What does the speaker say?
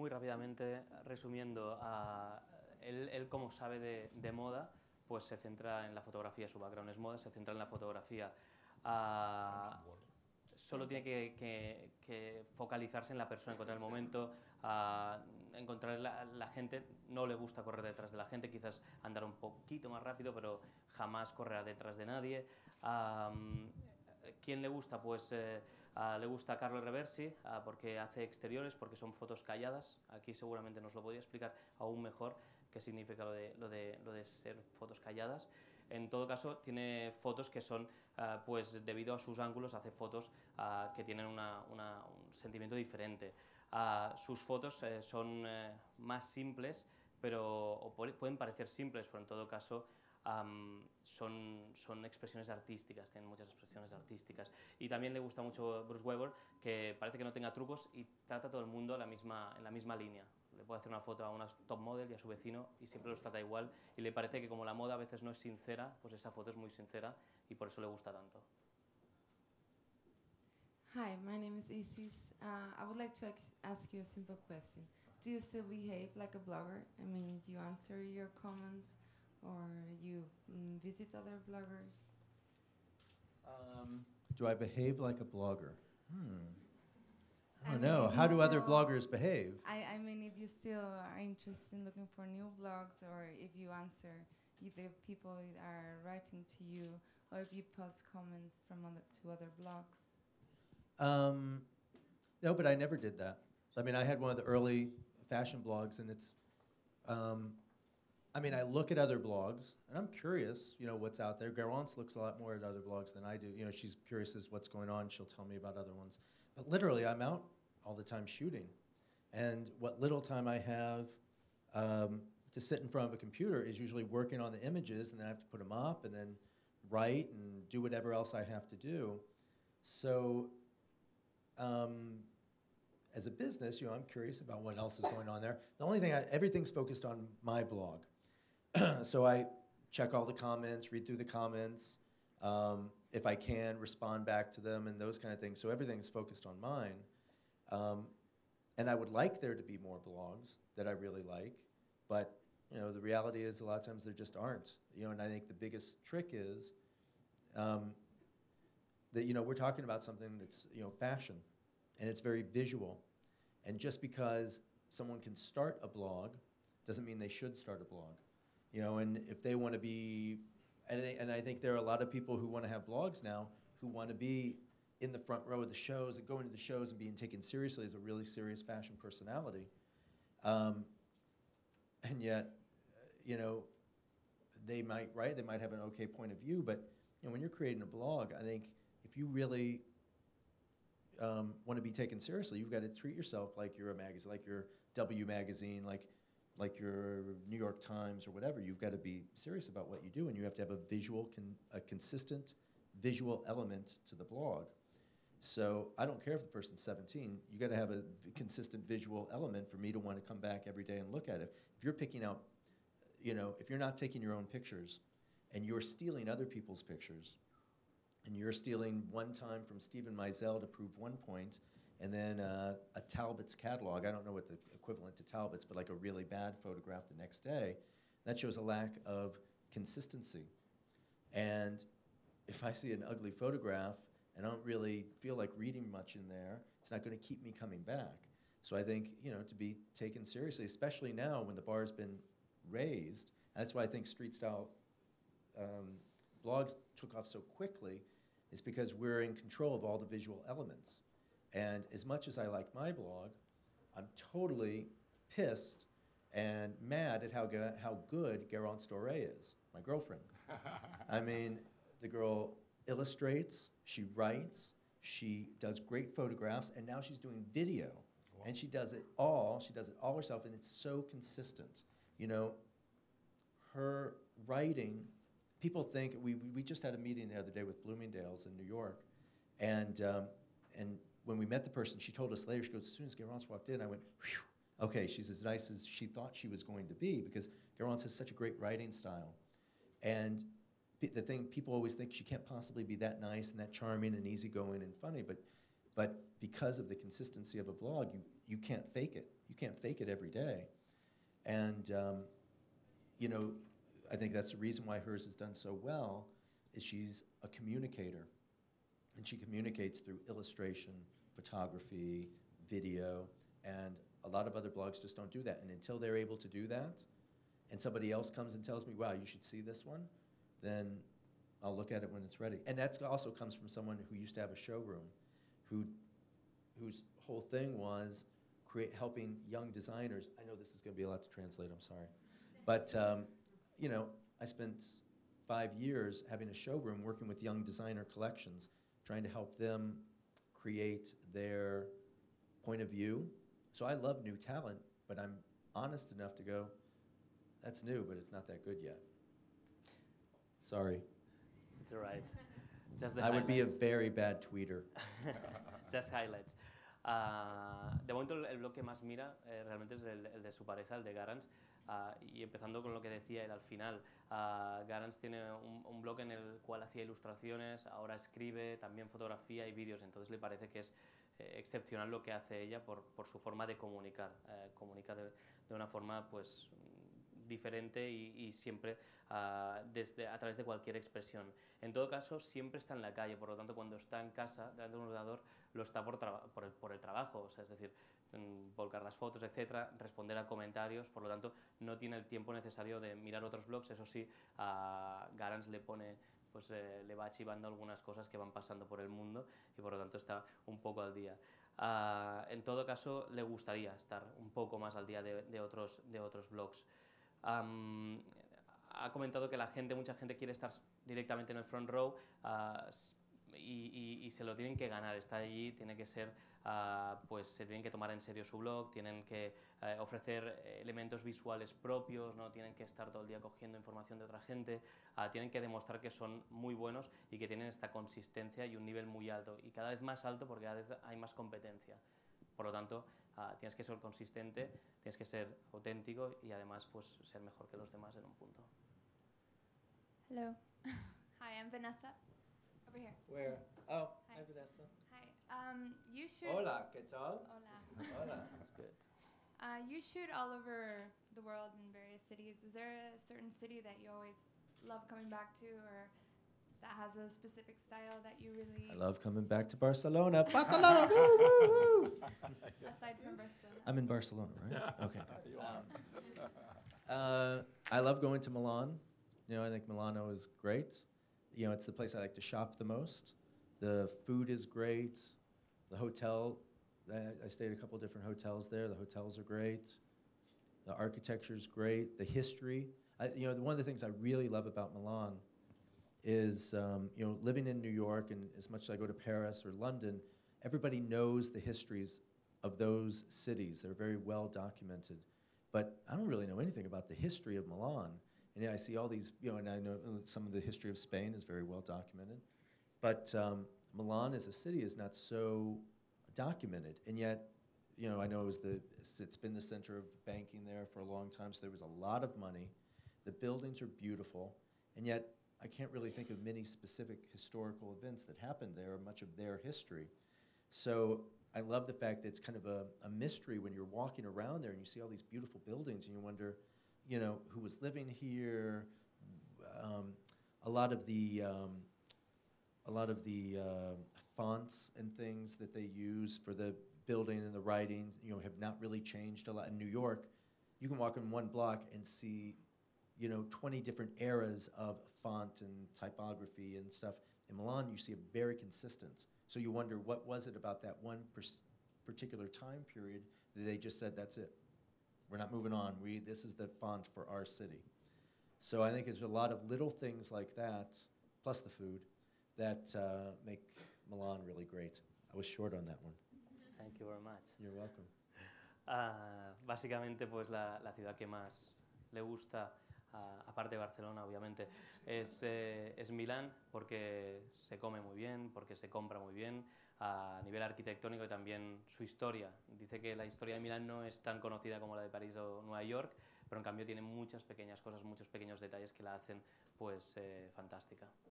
muy rápidamente, resumiendo, él como sabe de moda, pues se centra en la fotografía, su background es moda, se centra en la fotografía. Solo tiene que focalizarse en la persona, encontrar el momento, encontrar la gente. No le gusta correr detrás de la gente, quizás andar un poquito más rápido, pero jamás correrá detrás de nadie. ¿Quién le gusta? Pues le gusta Carlo Reversi, porque hace exteriores, porque son fotos calladas. Aquí seguramente nos lo podría explicar aún mejor qué significa lo de ser fotos calladas. En todo caso, tiene fotos que son, pues debido a sus ángulos, hace fotos que tienen un sentimiento diferente. Sus fotos son más simples, o pueden parecer simples, pero en todo caso son expresiones artísticas, tienen muchas expresiones artísticas. Y también le gusta mucho Bruce Weber, que parece que no tenga trucos y trata a todo el mundo en la misma línea. Le puede hacer una foto a una top model y a su vecino y siempre los trata igual, y le parece que como la moda a veces no es sincera, pues esa foto es muy sincera y por eso le gusta tanto. Hi, my name is Isis. I would like to ask you a simple question. Do you still behave like a blogger? I mean, do you answer your comments or you visit other bloggers? Do I behave like a blogger? I don't mean, know. if How you do other still- bloggers behave? I mean, if you still are interested in looking for new blogs, or if you answer the people that are writing to you, or if you post comments from to other blogs. No, but I never did that. I mean, I had one of the early fashion blogs, and it's, I mean, I look at other blogs, and I'm curious, you know, what's out there. Garance looks a lot more at other blogs than I do. You know, she's curious as what's going on. She'll tell me about other ones. But literally, I'm out all the time shooting. And what little time I have to sit in front of a computer is usually working on the images, and then I have to put them up and then write and do whatever else I have to do. So as a business, you know, I'm curious about what else is going on there. The only thing, everything's focused on my blog. So I check all the comments, read through the comments, if I can, respond back to them and those kind of things. So everything's focused on mine. And I would like there to be more blogs that I really like, but you know, the reality is a lot of times there just aren't. You know, and I think the biggest trick is that, you know, we're talking about something that's, you know, fashion, and it's very visual. And just because someone can start a blog doesn't mean they should start a blog. You know, and if they want to be, and I think there are a lot of people who want to have blogs now who want to be in the front row of the shows and going to the shows and being taken seriously as a really serious fashion personality. And yet, you know, they might have an okay point of view, but you know, when you're creating a blog, I think if you really want to be taken seriously, you've got to treat yourself like you're a magazine, like your W magazine, like your New York Times or whatever. You've got to be serious about what you do, and you have to have a consistent visual element to the blog. So I don't care if the person's 17. You got to have a consistent visual element for me to want to come back every day and look at it. If you're picking out, you know, if you're not taking your own pictures and you're stealing other people's pictures, and you're stealing one time from Stephen Meisel to prove one point, and then a Talbot's catalog, I don't know what the equivalent to Talbot's, but like a really bad photograph the next day, that shows a lack of consistency. And if I see an ugly photograph and I don't really feel like reading much in there, it's not going to keep me coming back. So I think, you know, to be taken seriously, especially now when the bar's been raised, that's why I think street style blogs took off so quickly, is because we're in control of all the visual elements. And as much as I like my blog, I'm totally pissed and mad at how good Garance Doré is, my girlfriend. I mean, the girl illustrates, she writes, she does great photographs, and now she's doing video. Wow. And she does it all herself, and it's so consistent. You know, her writing, people think, we just had a meeting the other day with Bloomingdale's in New York, and when we met the person, she told us later, she goes, as soon as Garance walked in, I went, whew, okay, she's as nice as she thought she was going to be, because Garance has such a great writing style. And the thing, people always think she can't possibly be that nice and that charming and easygoing and funny, but But because of the consistency of a blog, you can't fake it. You can't fake it every day. And, you know, I think that's the reason why hers has done so well, is she's a communicator. And she communicates through illustration, photography, video, and a lot of other blogs just don't do that. And until they're able to do that, and somebody else comes and tells me, wow, you should see this one, then I'll look at it when it's ready. And that also comes from someone who used to have a showroom, whose whole thing was helping young designers. I know this is going to be a lot to translate, I'm sorry. But, you know, I spent 5 years having a showroom working with young designer collections, trying to help them create their point of view. So I love new talent, but I'm honest enough to go, that's new, but it's not that good yet. Sorry. It's all right. Just the I would be a highlights. very bad tweeter. Just highlights. De momento el blog que más mira realmente es el de su pareja, el de Garance. Y empezando con lo que decía él al final, Garance tiene un blog en el cual hacía ilustraciones, ahora escribe, también fotografía y vídeos, entonces le parece que es excepcional lo que hace ella por su forma de comunicar. Comunica de una forma pues diferente y siempre a través de cualquier expresión. En todo caso, siempre está en la calle, por lo tanto, cuando está en casa, delante de un ordenador, lo está por el trabajo, o sea, es decir, volcar las fotos, etcétera, responder a comentarios, por lo tanto, no tiene el tiempo necesario de mirar otros blogs. Eso sí, a Garance le pone, pues le va archivando algunas cosas que van pasando por el mundo y por lo tanto está un poco al día. En todo caso, le gustaría estar un poco más al día de otros blogs. Ha comentado que mucha gente quiere estar directamente en el front row y se lo tienen que ganar. Está allí, tiene que ser, pues se tienen que tomar en serio su blog, tienen que ofrecer elementos visuales propios, no tienen que estar todo el día cogiendo información de otra gente, tienen que demostrar que son muy buenos y que tienen esta consistencia y un nivel muy alto, y cada vez más alto porque cada vez hay más competencia. Por lo tanto, tienes que ser consistente, tienes que ser auténtico y además pues ser mejor que los demás en un punto. Hello. Hi, I'm Vanessa. Over here. Where? Oh, Hi. Vanessa. Hi. You shoot. Hola, ¿qué tal? Hola. Hola. That's good. You shoot all over the world in various cities. Is there a certain city that you always love coming back to, or that has a specific style that you really? I love coming back to Barcelona. Barcelona! Woo, woo, woo! Aside from Barcelona. I'm in Barcelona, right? Okay, good. I love going to Milan. You know, I think Milano is great. You know, it's the place I like to shop the most. The food is great. The hotel, I stayed at a couple different hotels there. The hotels are great. The architecture is great. The history. You know, one of the things I really love about Milan is, you know, living in New York, and as much as I go to Paris or London, everybody knows the histories of those cities. They're very well documented. But I don't really know anything about the history of Milan. And yeah, I see all these, you know, and I know some of the history of Spain is very well documented. But Milan as a city is not so documented. And yet, you know, I know it's been the center of banking there for a long time, so there was a lot of money. The buildings are beautiful. And yet, I can't really think of many specific historical events that happened there, or much of their history. So I love the fact that it's kind of a mystery when you're walking around there and you see all these beautiful buildings and you wonder, you know, who was living here. A lot of the fonts and things that they use for the building and the writing, you know, have not really changed a lot. In New York, you can walk in one block and see, you know, 20 different eras of font and typography and stuff. In Milan, you see it very consistent. So you wonder, what was it about that one particular time period that they just said, that's it. We're not moving on. This is the font for our city. So I think there's a lot of little things like that, plus the food, that make Milan really great. I was short on that one. Thank you very much. You're welcome. Básicamente, pues la ciudad que más le gusta, aparte de Barcelona, obviamente, es Milán, porque se come muy bien, porque se compra muy bien, a nivel arquitectónico, y también su historia. Dice que la historia de Milán no es tan conocida como la de París o Nueva York, pero en cambio tiene muchas pequeñas cosas, muchos pequeños detalles que la hacen pues fantástica.